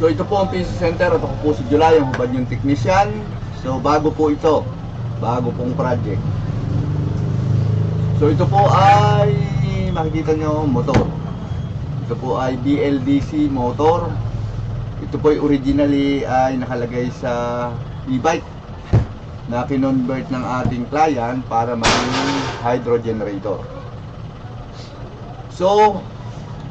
So ito po ang PC Center at ako po si July, ang hubad yung technician. So bago po ito, bago pong project. So ito po ay makikita nyo motor. Ito po ay BLDC motor. Ito po ay originally ay nakalagay sa e-bike na kinonvert ng ating client para maging hydro generator. So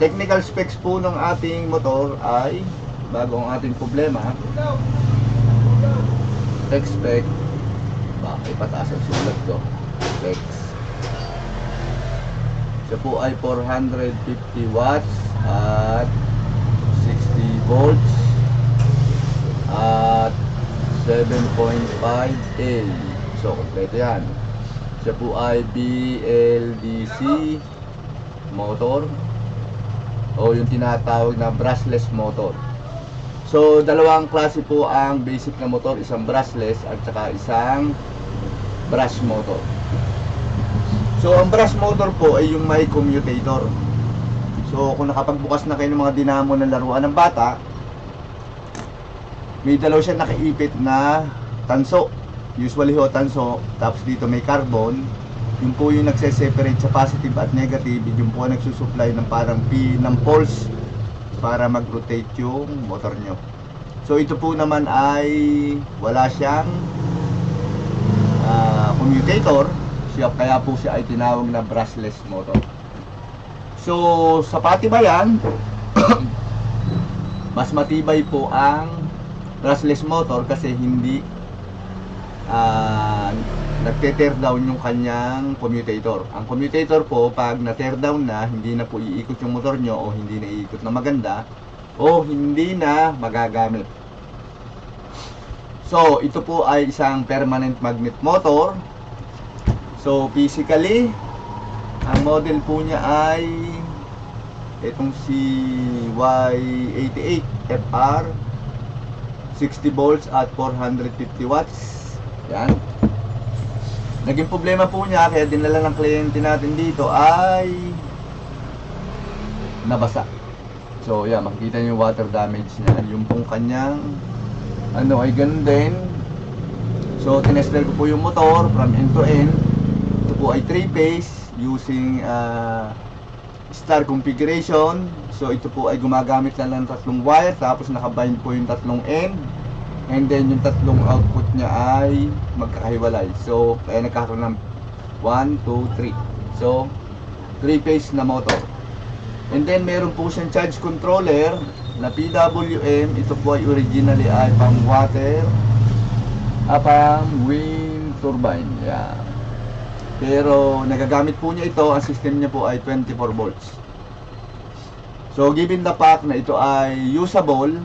technical specs po ng ating motor ay bago ang ating problema. Tech spec, ipataas ang sulat ko. Specs. Siya po ay 450 watts at 60 volts at 7.5 A. So kompleto yan. Siya po ay BLDC motor o yung tinatawag na brushless motor. So dalawang klase po ang basic na motor, isang brushless at saka isang brush motor. So ang brush motor po ay yung may commutator. So kung nakapagbukas na kayo ng mga dinamo ng laruan ng bata, may dalaw siya nakaipit na tanso. Usually ho tanso, tapos dito may carbon. Yung po yung nagse-separate sa positive at negative, yung po nagsusupply ng parang P ng pulse para mag-rotate yung motor nyo. So ito po naman ay wala siyang commutator, kaya po siya ay tinawag na brushless motor. So sa patibayan, mas matibay po ang brushless motor kasi hindi nagte-tear down yung kanyang commutator. Ang commutator po, pag na-tear down na, hindi na po iikot yung motor nyo o hindi na iikot na maganda o hindi na magagamit. So, ito po ay isang permanent magnet motor. So, physically, ang model po niya ay itong CY88 FR 60 volts at 450 watts. Yan. Naging problema po niya, kaya dinala ng kliyente natin dito ay nabasa. So yeah, makikita niyo yung water damage niya. Yung pong kanyang ano ay ganun din. So tinester ko po yung motor from end to end. Ito po ay 3-phase using star configuration. So ito po ay gumagamit lang ng tatlong wire, tapos nakabind po yung tatlong end. And then yung tatlong output niya ay magkakahiwalay. So kaya nagkakaroon ng 1, 2, 3. So 3-phase na motor. And then meron po siyang charge controller na PWM. Ito po ay originally ay pang water, pang wind turbine. Yeah. Pero nagagamit po niya ito, ang system niya po ay 24 volts. So given the fact na ito ay usable,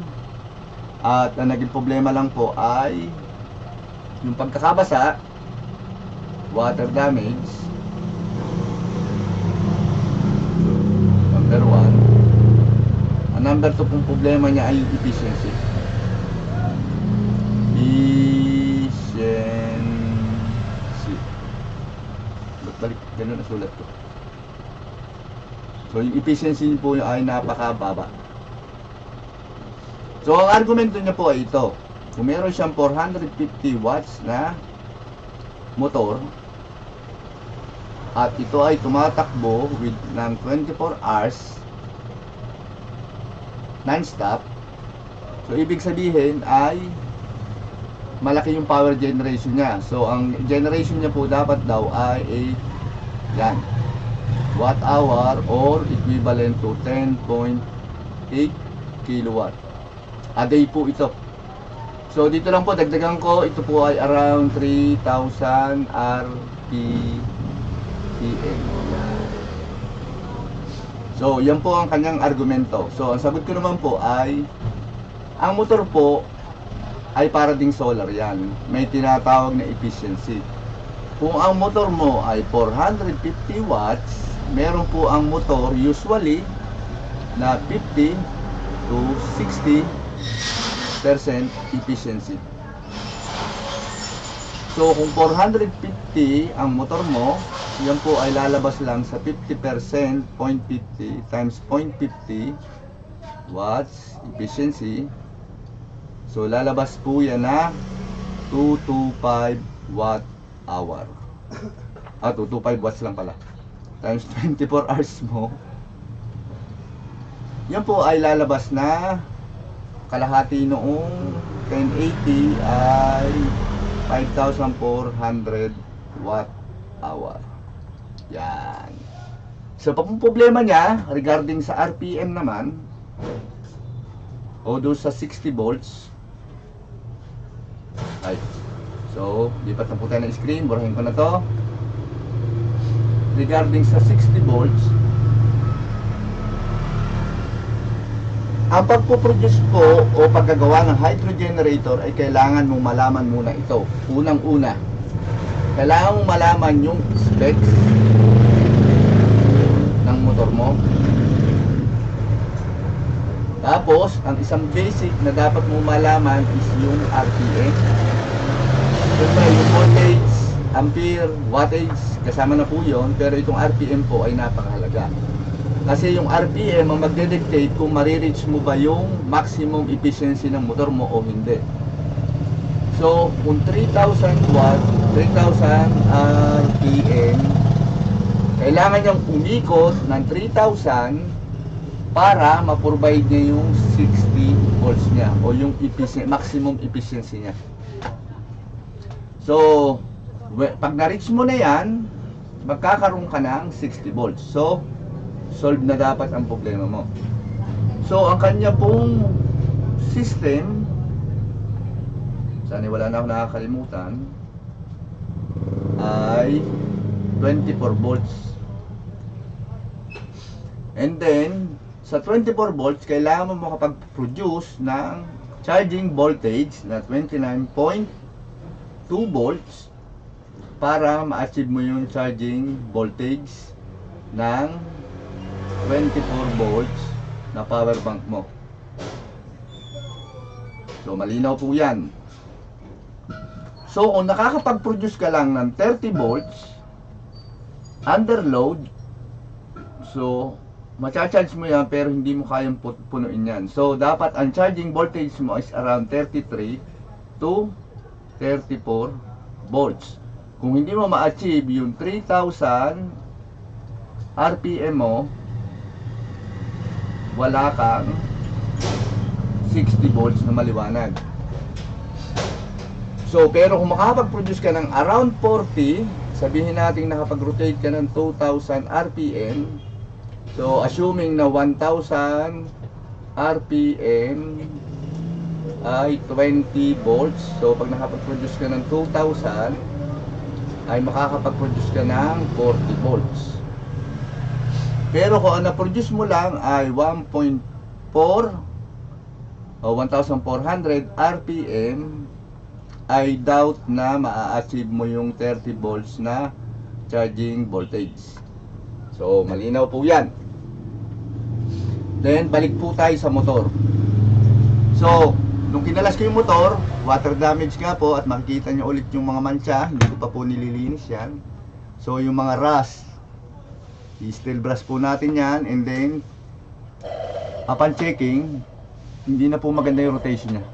at ang naging problema lang po ay yung pagkakabasa, water damage. Number 1. Ang number 2 pong problema niya ay yung efficiency. Balik, ganun ang sulat ko. So yung efficiency po ay napakababa. So ang argumento niya po ay ito. Kung meron siyang 450 watts na motor at ito ay tumatakbo with ng 24 hours non-stop, so ibig sabihin ay malaki yung power generation niya. So ang generation niya po dapat daw ay yan, watt hour or equivalent to 10.8 kilowatt a day po ito. So dito lang po dagdagan ko, ito po ay around 3,000 RPM. So yan po ang kanyang argumento. So ang sagot ko naman po ay ang motor po ay para ding solar yan. May tinatawag na efficiency. Kung ang motor mo ay 450 watts, meron po ang motor usually na 50 to 60% efficiency. So kung 450 ang motor mo, yan po ay lalabas lang sa 50%, 0.50 times 0.50 watts efficiency. So lalabas po yan na 225 watt hour. 225 watts lang pala. Times 24 hours mo. Yan po ay lalabas na kalahati noong 1080 ay 5,400 watt hour. Yan. So, problema niya regarding sa RPM naman o doon sa 60 volts. Ay. So, lipat na po tayo ng screen. Burahin ko na to. Regarding sa 60 volts, ang pagpo-produce po o paggagawa ng hydro generator ay kailangan mong malaman muna ito. Unang-una, kailangan mong malaman yung specs ng motor mo. Tapos, ang isang basic na dapat mong malaman is yung RPM. Siyempre, yung voltage, ampere, wattage, kasama na po yun. Pero itong RPM po ay napakahalaga. Kasi yung RPM ang magde-dictate kung marireach mo ba yung maximum efficiency ng motor mo o hindi. So, kung 3,000 watt, 3,000 RPM, kailangan niyang umikot ng 3,000 para ma-provide niya yung 60 volts niya o yung maximum efficiency niya. So, pag na-reach mo na yan, magkakaroon ka ng 60 volts. So, solve na dapat ang problema mo. So, ang kanya pong system, sana wala na ako nakakalimutan, ay 24 volts. And then, sa 24 volts, kailangan mo makapag-produce ng charging voltage na 29.2 volts para ma-achieve mo yung charging voltage ng 24 volts na power bank mo. So, malinaw po yan. So, kung nakakapag-produce ka lang ng 30 volts under load, so, macha-charge mo yan pero hindi mo kayang punuin yan. So, dapat ang charging voltage mo is around 33 to 34 volts. Kung hindi mo ma-achieve yung 3,000 RPM mo, wala kang 60 volts na maliwanag. So, pero kung makapag-produce ka ng around 40, sabihin natin nakapag-rotate ka ng 2,000 RPM, so, assuming na 1,000 RPM ay 20 volts. So, pag nakapag-produce ka ng 2,000, ay makakapag-produce ka ng 40 volts. Pero kung ang na-produce mo lang ay 1.4 o 1,400 RPM, ay doubt na maa-achieve mo yung 30 volts na charging voltage. So, malinaw po yan. Then, balik po tayo sa motor. So, nung kinalas ko yung motor, water damage nga po at makikita nyo ulit yung mga mancha. Hindi ko pa po nililinis yan. So, yung mga rust, i-steel brush po natin yan. And then, upon checking, hindi na po maganda yung rotation niya.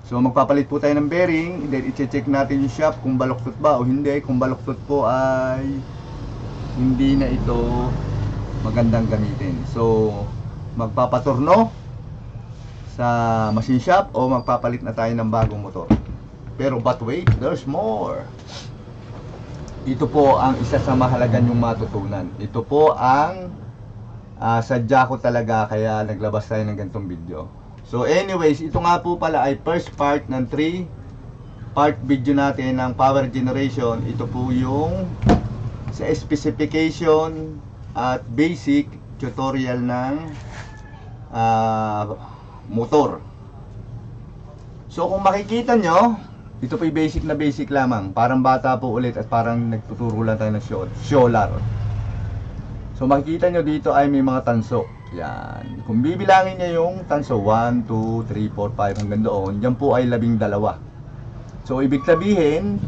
So, magpapalit po tayo ng bearing. Then, i-check natin yung shaft kung baluktot ba o hindi. Kung baluktot po ay hindi na ito magandang gamitin. So, magpapaturno sa machine shop o magpapalit na tayo ng bagong motor. Pero but wait, there's more. Ito po ang isa sa mahalaga nyong matutunan. Ito po ang sadya ko talaga kaya naglabas tayo ng ganitong video. So anyways, ito nga po pala ay first part ng 3-part video natin ng power generation. Ito po yung sa specification at basic tutorial ng motor. So kung makikita nyo, ito po yung basic na basic lamang. Parang bata po ulit at parang nagtuturo lang tayo ng solar. So makikita nyo dito ay may mga tanso. Yan. Kung bibilangin nyo yung tanso 1, 2, 3, 4, 5 hanggang doon, yan po ay 12. So ibig sabihin,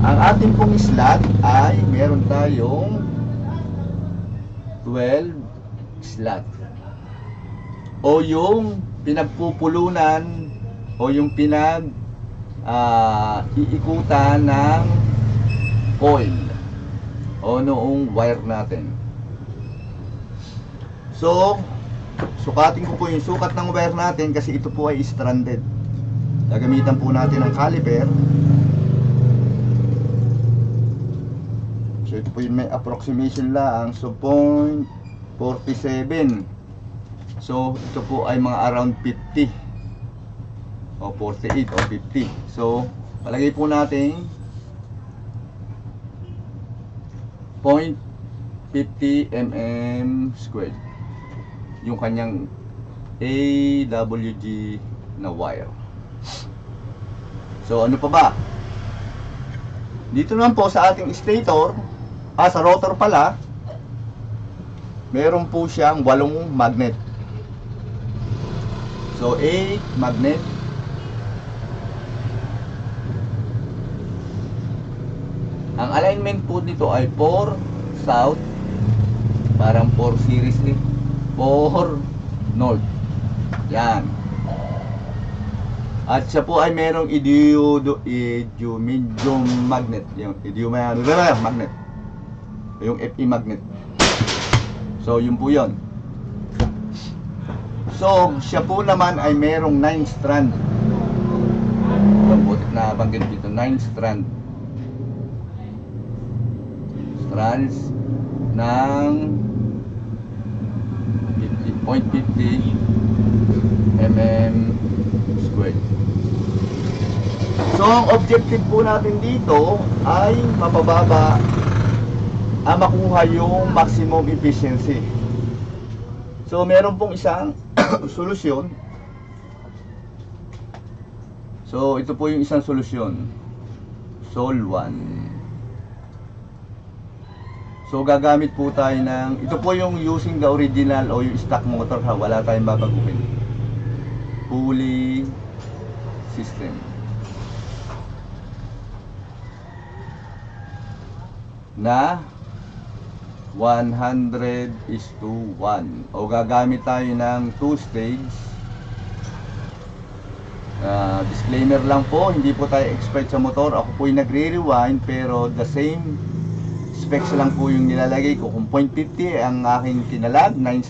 ang ating pong slot ay meron tayong 12 slot. O yung pinagpupulunan o yung iikutan ng coil o noong wire natin. So, sukatin ko po yung sukat ng wire natin kasi ito po ay stranded. Gagamitan po natin ng caliper. So, ito po yung may approximation lang. So, 0.47. So, ito po ay mga around 50 o 48 o 50. So, palagay po natin 0.50 mm squared yung kanyang AWG na wire. So, ano pa ba? Dito naman po sa ating stator, sa rotor pala, meron po siyang 8 magnet. So, 8 magnet. Ang alignment po nito ay 4 south, parang 4 series ni 4 north. Yan. At siya po ay merong medium magnet. Yung magnet. Yung Fe magnet. So, yun po yun. So, siya po naman ay merong 9 strand. Ang butit na banggit dito, 9 strand. Strands ng 0.50 mm squared. So, ang objective po natin dito ay mapababa makuha yung maximum efficiency. So, meron pong isang solusyon. So, ito po yung isang solusyon. Sol 1. So, gagamit po tayo ng, ito po yung using the original o yung stock motor ha, wala tayong babaguhin. Pulley system. Na 100:1 o gagamit tayo ng 2-stage. Disclaimer lang po, hindi po tayo expert sa motor. Ako po yung nagre-rewind pero the same specs lang po yung nilalagay ko. Kung 0.50 ang aking kinalag, 9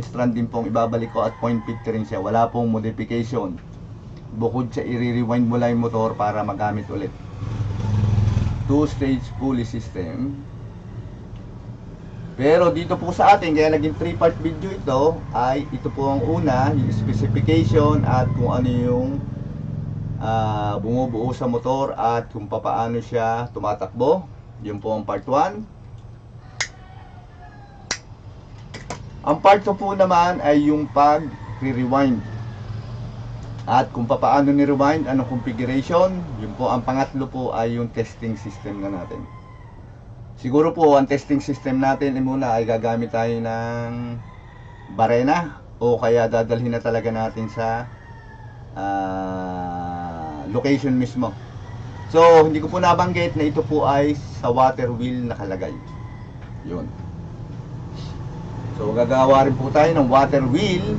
strand din pong ibabalik ko at 0.50 rin siya. Wala pong modification. Bukod sa i-rewind mo lang yung motor para magamit ulit. 2-stage pulley system. Pero dito po sa atin, kaya naging 3-part video ito, ay ito po ang una, yung specification at kung ano yung bumubuo sa motor at kung paano siya tumatakbo. Yun po ang part 1. Ang part 2 po naman ay yung pag-rewind. At kung paano ni-rewind, anong configuration. Yun po, ang pangatlo po ay yung testing system na natin. Siguro po, ang testing system natin muna ay gagamit tayo ng barena o kaya dadalhin na talaga natin sa location mismo. So, hindi ko po nabanggit na ito po ay sa water wheel nakalagay. Yun. So, gagawa rin po tayo ng water wheel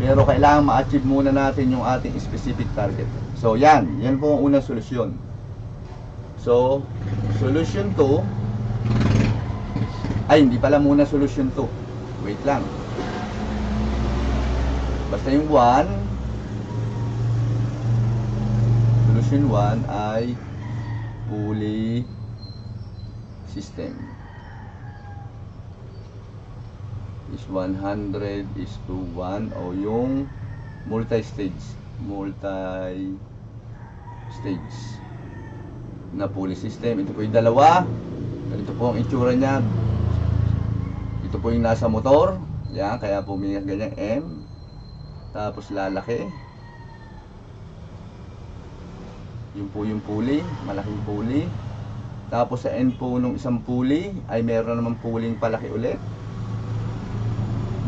pero kailangan ma-achieve muna natin yung ating specific target. So, yan. Yan po ang unang solusyon. So, solution 2 ay hindi pala muna solution 2. Wait lang. Basta yung 1, solution 1 ay pulley system. Is 100:1 o yung multi-stage na pulley system. Ito po yung dalawa. Ito po ang itsura niya. Ito po yung nasa motor. Yan, kaya po may ganyan M. Tapos lalaki. Yun po yung pulley, malaking pulley. Tapos sa end po nung isang pulley ay meron naman pulley palaki ulit.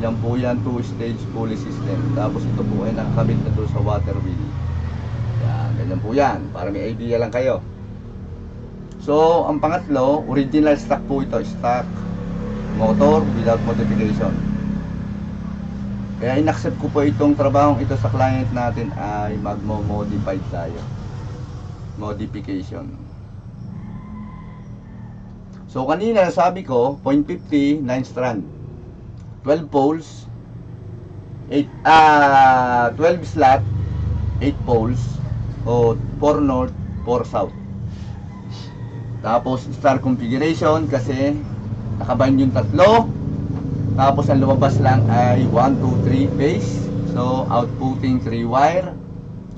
Yan po yan, 2-stage pulley system. Tapos ito po ay nakakabit na doon sa water wheel. Yan, ganyan po yan. Para may idea lang kayo. So, ang pangatlo, original stock po ito. Stock motor without modification. Kaya inaccept ko po itong trabahong ito sa client natin ay magmo-modify tayo. Modification. So kanina sabi ko, 0.50, 9 strand. 12 poles, 12 slot, 8 poles, o 4 north, 4 south. Tapos star configuration kasi nakabind yung tatlo. Tapos ang lumabas lang ay 1, 2, 3 phase. So outputting 3 wire.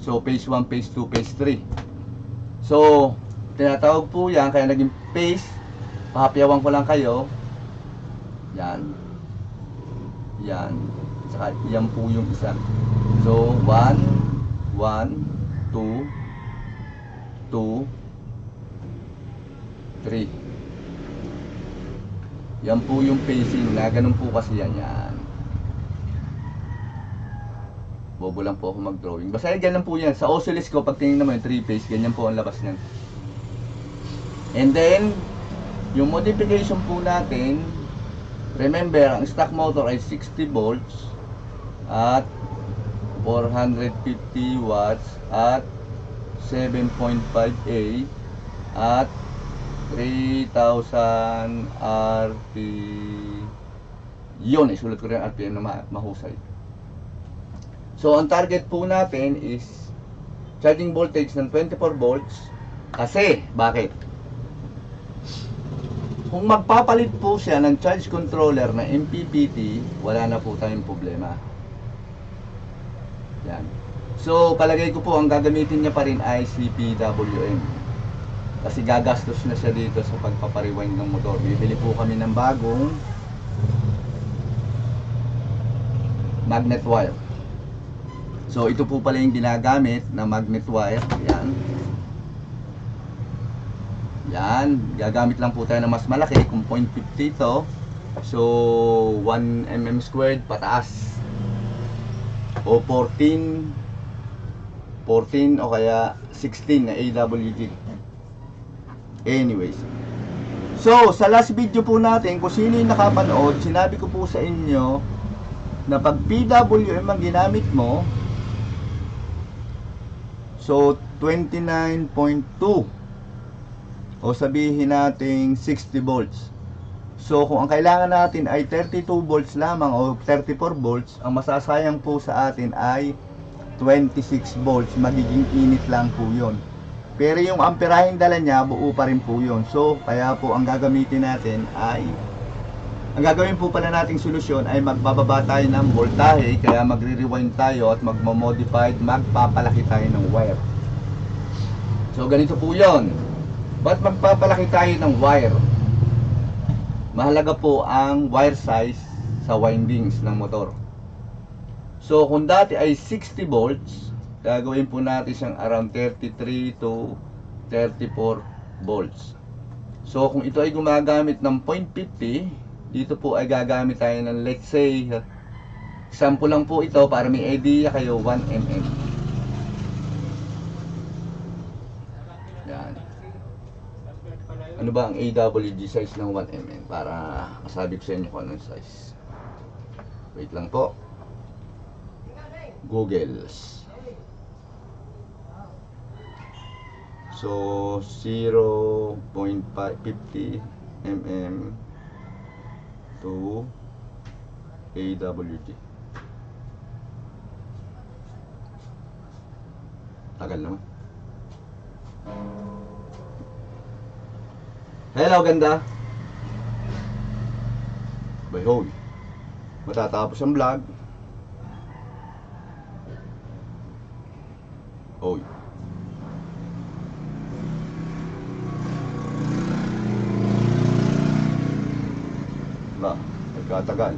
So phase 1, phase 2, phase 3. So tinatawag po yan, kaya naging phase. Pahapyawan ko lang kayo. Yan. Yan. Saka yan po yung isa. So 1, 1, 2, 2, 3. Yan po yung pacing na ganun po kasi yan. Bobo lang po ako mag-drawing. Basta ganun po yan. Sa oscilloscope, pag tingin naman yung 3 phase, ganyan po ang labas niyan. And then, yung modification po natin, remember, ang stock motor ay 60 volts at 450 watts at 7.5A at 3,000 RP. Yun, isulat ko rin ang RPM na mahusay. So, ang target po natin is charging voltage ng 24 volts. Kasi, bakit? Kung magpapalit po siya ng charge controller na MPPT, wala na po tayong problema. Yan. So, palagay ko po, ang gagamitin niya pa rin ay CPWM. Kasi gagastos na siya dito sa pagpapariwind ng motor. Bibili po kami ng bagong magnet wire. So ito po pala yung ginagamit na magnet wire. Yan. Yan. Gagamit lang po tayo ng mas malaki kung 0.50 ito. So 1 mm squared pataas. O 14 o kaya 16 na AWG. Anyways, so sa last video po natin, kung sino yung nakapanood, sinabi ko po sa inyo na pag PWM ang ginamit mo, so 29.2 o sabihin natin 60 volts. So kung ang kailangan natin ay 32 volts lamang o 34 volts, ang masasayang po sa atin ay 26 volts. Magiging init lang po yon. Pero yung amperaheng dala niya, buo pa rin po yun. So, kaya po ang gagamitin natin ay, ang gagawin po pala nating solusyon ay magbababa tayo ng voltahe, kaya magre-rewind tayo at magmamodified, magpapalaki tayo ng wire. So, ganito po yun. Ba't magpapalaki tayo ng wire? Mahalaga po ang wire size sa windings ng motor. So, kung dati ay 60 volts, gagawin po natin siyang around 33 to 34 volts. So kung ito ay gumagamit ng 0.50, dito po ay gagamit tayo ng, let's say, sample lang po ito para may idea kayo, 1 mm. Yan. Ano ba ang AWG size ng 1 mm? Para masabi ko sa inyo kung anong size. Wait lang po. Googles. So 0.50 mm to AWG. Tagal naman. Hello, ganda. By hoy. Matatapos ang vlog. Hoy. Nagkatagal.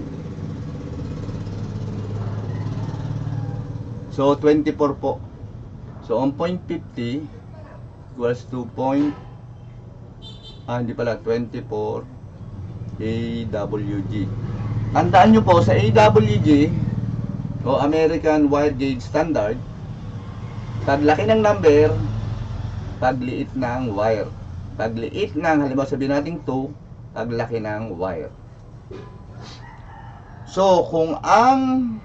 So 24 po. So ang 0.50 equals to hindi pala 24 AWG. Tandaan nyo po sa AWG o American Wire Gauge Standard, paglaki ng number, pagliit ng wire. Pagliit ng, halimbawa sabihin natin 2, paglaki ng wire. So, kung ang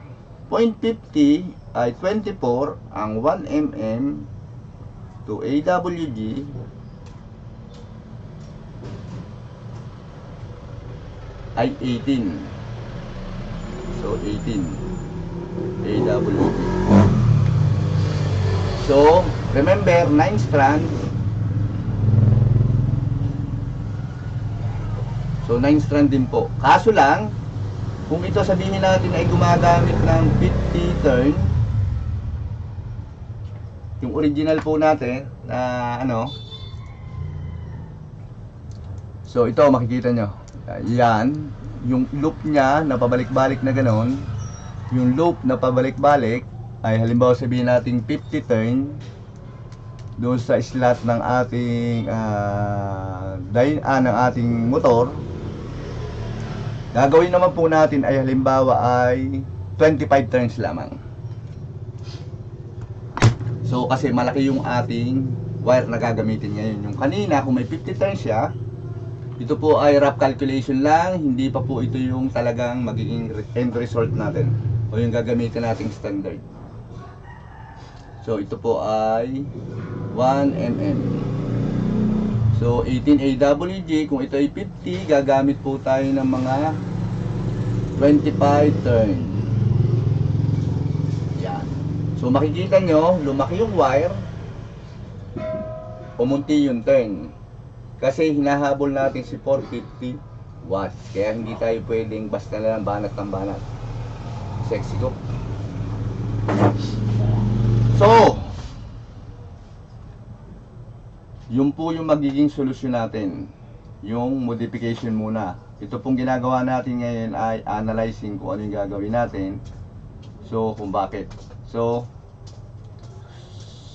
.50 ay 24, ang 1 mm to AWG ay 18. So 18 AWG. So remember, 9 strands. So 9 strand din po. Kaso lang, kung ito sabihin natin ay gumagamit ng 50 turn, yung original po natin na ano, so ito makikita nyo, yan, yung loop nya na pabalik-balik na ganon, yung loop na pabalik-balik ay halimbawa sabihin natin 50 turn doon sa slot ng ating ng ating motor. Gagawin naman po natin ay halimbawa ay 25 turns lamang. So kasi malaki yung ating wire na gagamitin ngayon. Yung kanina kung may 50 turns siya, ito po ay rough calculation lang, hindi pa po ito yung talagang magiging end result natin o yung gagamitin nating standard. So ito po ay 1 mm. So 18 AWG, kung ito ay 50, gagamit po tayo ng mga 25 turn. Yan. So makikita nyo, lumaki yung wire, umunti yung turn. Kasi hinahabol natin si 450 watts. Kaya hindi tayo pwedeng basta na lang banat ng banat. Sexy ko. So yun po yung magiging solusyon natin, yung modification muna. Ito pong ginagawa natin ngayon ay analyzing kung ano yung gagawin natin. So kung bakit. So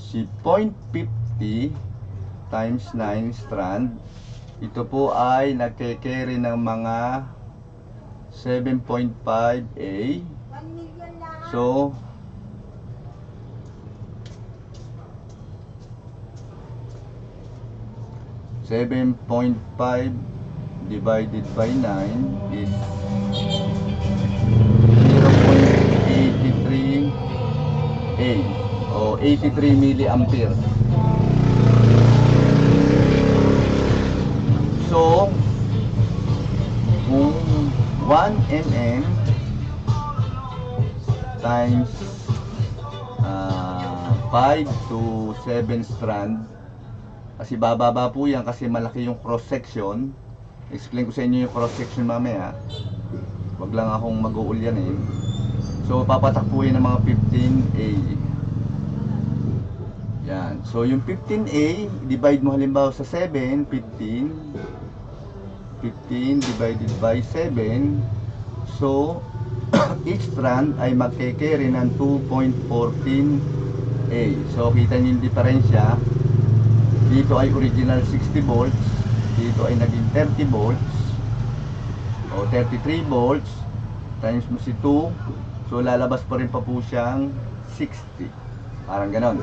si 0.50 times 9 strand, ito po ay nagke-carry ng mga 7.5A. So (7.5) divided by 9 is 0.83A o 83 milliampere. So kung 1 mm times 5 to 7 strand, kasi bababa po yan kasi malaki yung cross section. Explain ko sa inyo yung cross section mamaya. Wag lang akong mag-uulyanin. So papatak po yan ng mga 15A. Yan. So yung 15A, divide mo halimbawa sa 7, 15 divided by 7. So each strand ay magke-carry ng 2.14A. So kita niyo yung diferensya. Dito ay original 60 volts, dito ay naging 30 volts o 33 volts times mo si 2, so lalabas pa rin pa po siyang 60, parang ganon.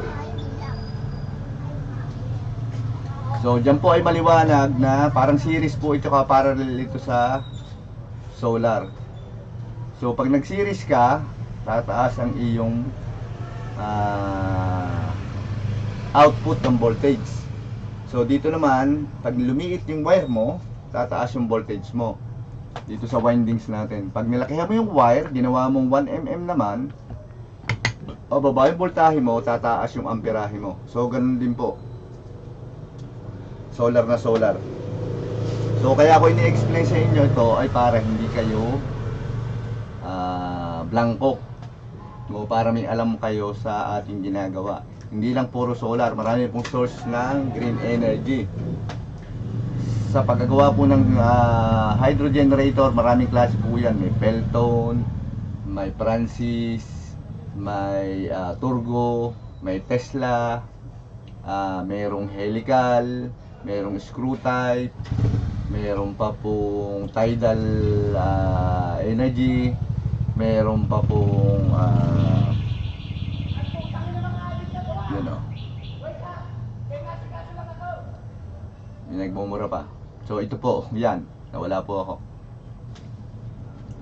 So dyan po ay maliwanag na parang series po ito, ka parallel ito sa solar. So pag nag series ka, tataas ang iyong output ng voltage. So dito naman, pag lumiit yung wire mo, tataas yung voltage mo dito sa windings natin. Pag nilakihan mo yung wire, ginawa mong 1 mm naman, o baba yung voltahe mo, tataas yung amperahe mo. So ganun din po, solar na solar. So kaya ako ini-explain sa inyo ito ay para hindi kayo blanco, o para may alam kayo sa ating ginagawa. Hindi lang puro solar, marami pong source ng green energy. Sa paggagawa po ng hydro generator, maraming klase po yan. May Pelton, may Francis, may Turgo, may Tesla, mayroong helical, mayroong screw type, mayroong pa pong tidal energy, mayroong pa pong yun o, yung nagmumura pa. So ito po, yan, nawala po ako.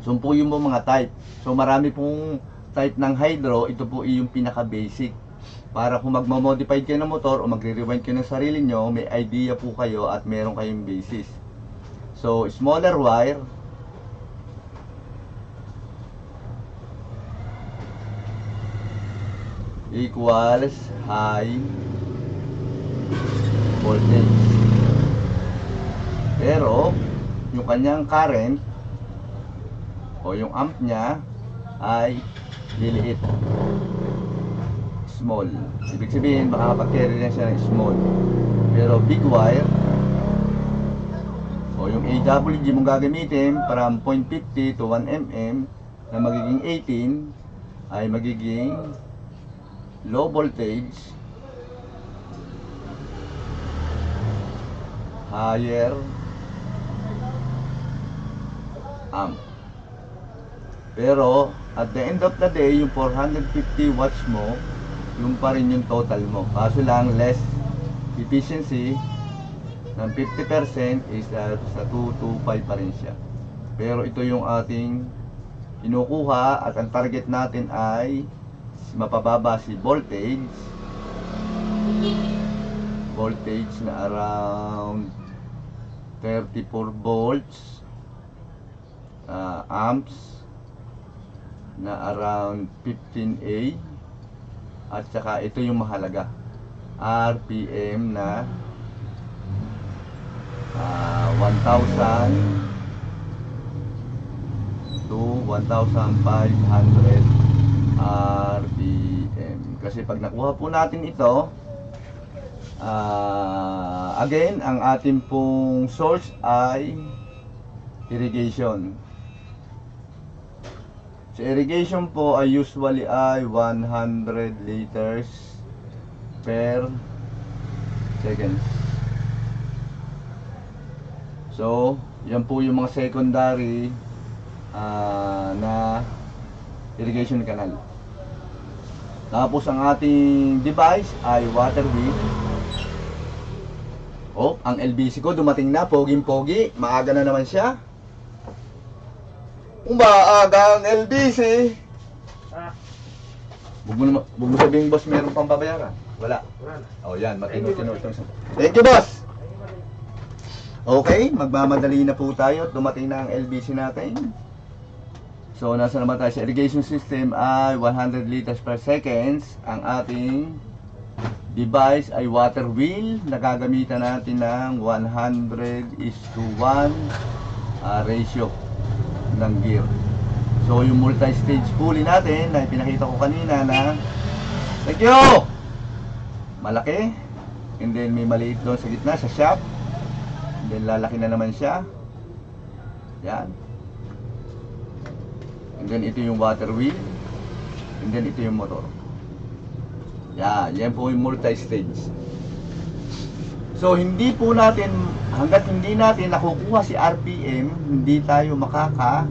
So po yung mga type. So marami pong type ng hydro, ito po yung pinaka-basic. Para kung magmamodify kayo ng motor o magre-rewind kayo ng sarili nyo, may idea po kayo at meron kayong basis. So, smaller wire, equals high voltage. Pero, yung kanyang current o yung amp niya ay liliit, small. Ibig sabihin, makakapag-carry rin siya ng small. Pero big wire o yung AWG mong gagamitin from 0.50 to 1 mm na magiging 18 ay magiging low voltage, higher amp. Pero at the end of the day, yung 450 watts mo, yung pa rin yung total mo. Kaso lang less efficiency ng 50% is sa 225 pa rin siya. Pero ito yung ating kinukuha at ang target natin ay mapababa si voltage na around 34 volts, amps na around 15A, at saka ito yung mahalaga, RPM na 1,000 to 1,500 RPM. Kasi pag nakuha po natin ito, again, ang ating pong source ay irrigation. So irrigation po ay usually ay 100 liters per seconds. So, yan po yung mga secondary na irrigation canal. Tapos ang ating device ay water wheel. Oh, ang LBC ko dumating na, poging-pogi. Maaga na naman siya. Umaaga ang LBC. Huwag mo sabihin, boss, meron pang babayaran. Wala. Oh, yan, matino-tino. Thank you, boss. Okay, magmamadali na po tayo at dumating na ang LBC natin. So, nasa naman tayo sa irrigation system ay 100 liters per seconds. Ang ating device ay water wheel na gagamitan natin ng 100:1 ratio ng gear. So, yung multi-stage pulley natin na pinakita ko kanina na thank you! Malaki. And then may maliit doon sa gitna, sa shaft. And then lalaki na naman siya. Yan. And then ito yung water wheel. And then ito yung motor. Yan po yung multi-stage. So hindi po natin, hanggat hindi natin nakukuha si RPM, hindi tayo makaka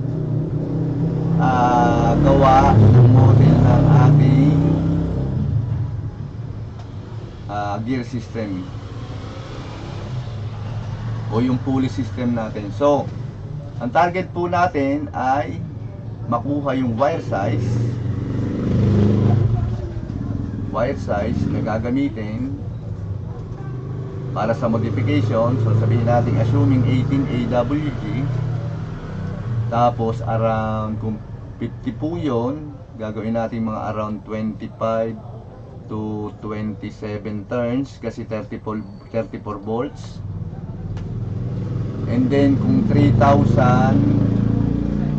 gawa ng model ng ating gear system o yung pulley system natin. So ang target po natin ay makuha yung wire size na gagamitin para sa modification. So sabihin natin assuming 18 AWG, tapos around kung 50 po yun, gagawin natin mga around 25 to 27 turns kasi 34 volts. And then kung 3,000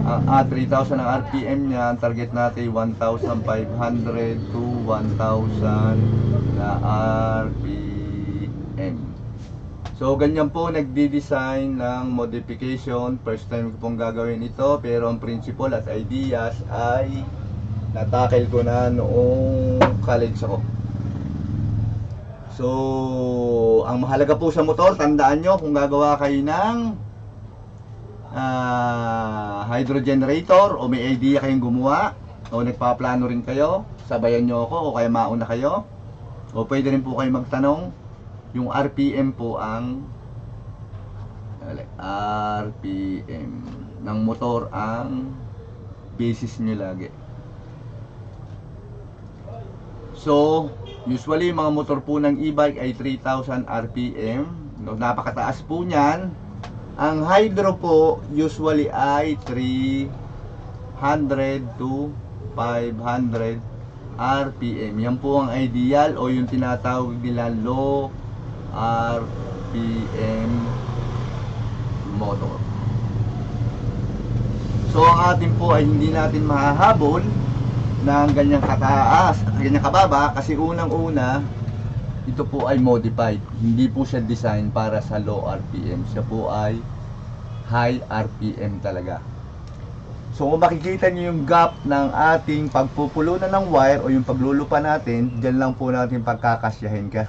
ang RPM niya, ang target natin 1,500 to 1,000 na RPM. So ganyan po nagdi-design ng modification. First time ko pong gagawin ito, pero ang principle at ideas ay natakil ko na noong college ako. So ang mahalaga po sa motor, tandaan nyo kung gagawa kayo ng hydro generator o may idea kayong gumawa o nagpaplano rin kayo, sabayan nyo ako o kaya mauna kayo, o pwede rin po kayo magtanong. Yung RPM po ang RPM ng motor ang basis nyo lagi. So, usually mga motor po ng e-bike ay 3,000 RPM. No, napakataas po niyan. Ang hydro po usually ay 300 to 500 RPM. Yan po ang ideal o yung tinatawag nila low RPM motor. So ang atin po ay hindi natin mahahabol ng ganyang kataas at ganyang kababa kasi unang-una ito po ay modified. Hindi po siya design para sa low RPM. Siya po ay high RPM talaga. So kung makikita nyo yung gap ng ating pagpupulunan ng wire o yung paglulupa natin, dyan lang po natin pagkakasyahin ka.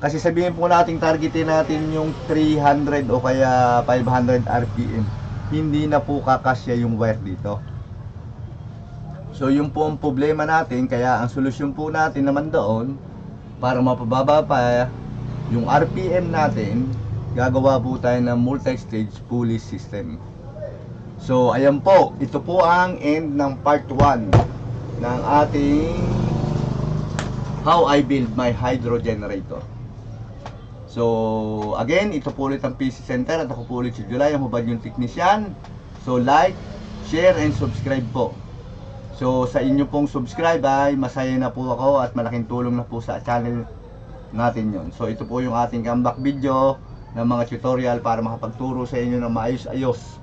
Kasi sabihin po natin targetin natin yung 300 o kaya 500 RPM. Hindi na po kakasya yung wire dito. So yun po ang problema natin. Kaya ang solusyon po natin naman doon, para mapababa pa yung RPM natin, gagawa po tayo ng multi-stage pulley system. So ayan po, ito po ang end ng part 1 ng ating how I build my hydro generator. So again, ito po ulit ang PC Center at ako po ulit si July, ang hubad yung technician. So like, share and subscribe po. So sa inyo pong subscribe ay masaya na po ako at malaking tulong na po sa channel natin yon. So ito po yung ating comeback video ng mga tutorial para makapagturo sa inyo ng maayos-ayos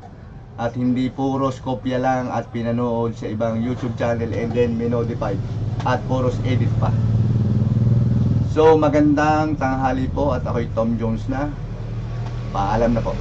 at hindi puros kopya lang at pinanood sa ibang YouTube channel and then minodify at puros edit pa. So magandang tanghali po at ako'y Tom Jones na. Paalam na po.